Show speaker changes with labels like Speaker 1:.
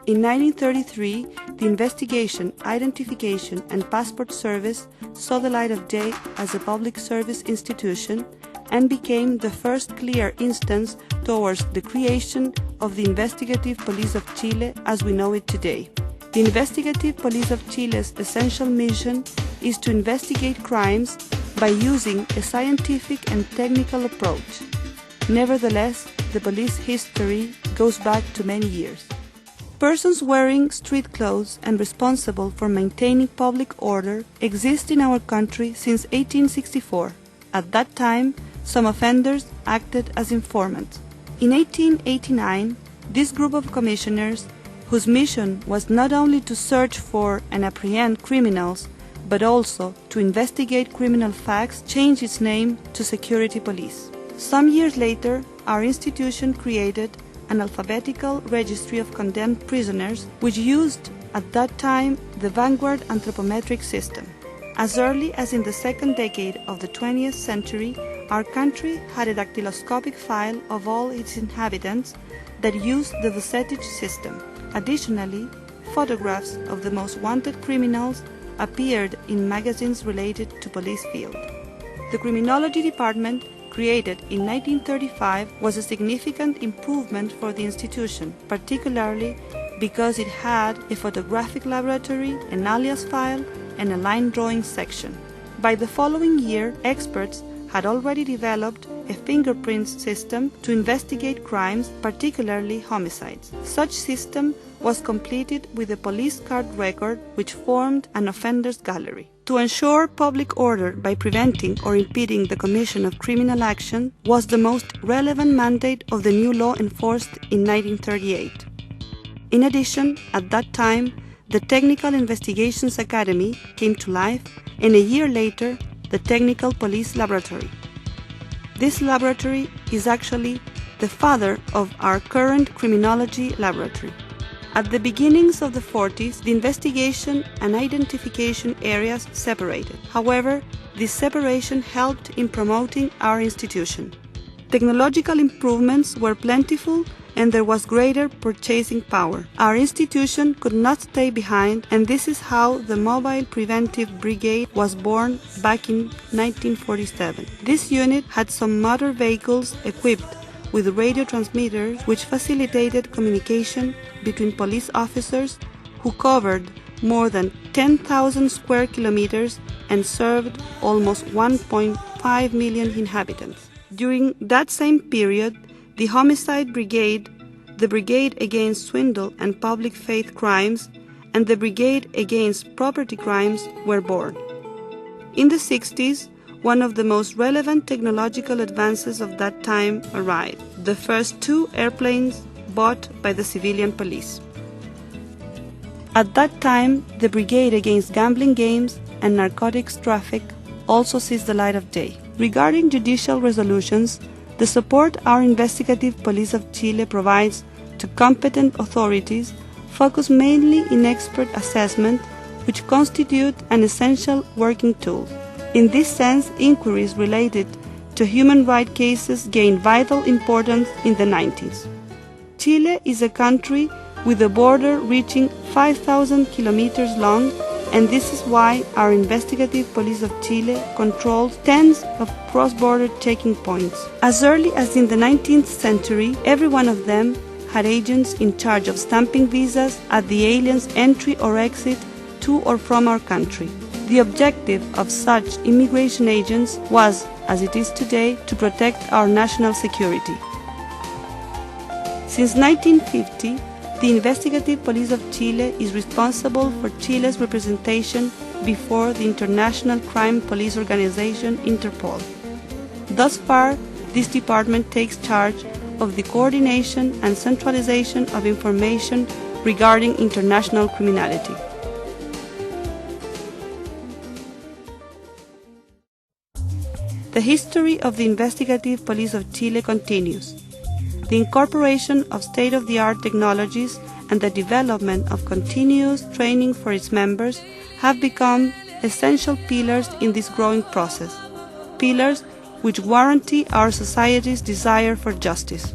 Speaker 1: In 1933, the Investigation, Identification and Passport Service saw the light of day as a public service institution and became the first clear instance towards the creation of the Investigative Police of Chile as we know it today. The Investigative Police of Chile's essential mission is to investigate crimes by using a scientific and technical approach. Nevertheless, the police history goes back to many years. Persons wearing street clothes and responsible for maintaining public order exist in our country since 1864. At that time, some offenders acted as informants. In 1889, this group of commissioners, whose mission was not only to search for and apprehend criminals, but also to investigate criminal facts, changed its name to Security Police. Some years later, our institution created an alphabetical registry of condemned prisoners, which used at that time the vanguard anthropometric system. As early as in the second decade of the 20th century, our country had a dactyloscopic file of all its inhabitants that used the Vucetich system. Additionally, photographs of the most wanted criminals appeared in magazines related to police field. The Criminology Department, created in 1935, was a significant improvement for the institution, particularly because it had a photographic laboratory, an alias file, and a line drawing section. By the following year, experts had already developed a fingerprint system to investigate crimes, particularly homicides. Such system was completed with a police card record which formed an offenders gallery. To ensure public order by preventing or impeding the commission of criminal action was the most relevant mandate of the new law enforced in 1938. In addition, at that time, the Technical Investigations Academy came to life, and a year later, the Technical Police Laboratory. This laboratory is actually the father of our current criminology laboratory. At the beginnings of the 40s, the investigation and identification areas separated. However, this separation helped in promoting our institution. Technological improvements were plentiful and there was greater purchasing power. Our institution could not stay behind, and this is how the Mobile Preventive Brigade was born back in 1947. This unit had some motor vehicles equipped with radio transmitters which facilitated communication between police officers who covered more than 10,000 square kilometers and served almost 1.5 million inhabitants. During that same period, the Homicide Brigade, the Brigade Against Swindle and Public Faith Crimes, and the Brigade Against Property Crimes were born. In the 60s, one of the most relevant technological advances of that time arrived: the first 2 airplanes bought by the civilian police. At that time, the Brigade Against Gambling Games and Narcotics Traffic also sees the light of day. Regarding judicial resolutions, the support our Investigative Police of Chile provides to competent authorities focus mainly in expert assessment, which constitute an essential working tool. In this sense, inquiries related to human rights cases gained vital importance in the 90s. Chile is a country with a border reaching 5,000 kilometers long, and this is why our Investigative Police of Chile controls tens of cross-border checking points. As early as in the 19th century, every one of them had agents in charge of stamping visas at the alien's entry or exit to or from our country. The objective of such immigration agents was, as it is today, to protect our national security. Since 1950, the Investigative Police of Chile is responsible for Chile's representation before the International Crime Police Organization, Interpol. Thus far, this department takes charge of the coordination and centralization of information regarding international criminality. The history of the Investigative Police of Chile continues. The incorporation of state-of-the-art technologies and the development of continuous training for its members have become essential pillars in this growing process, pillars which guarantee our society's desire for justice.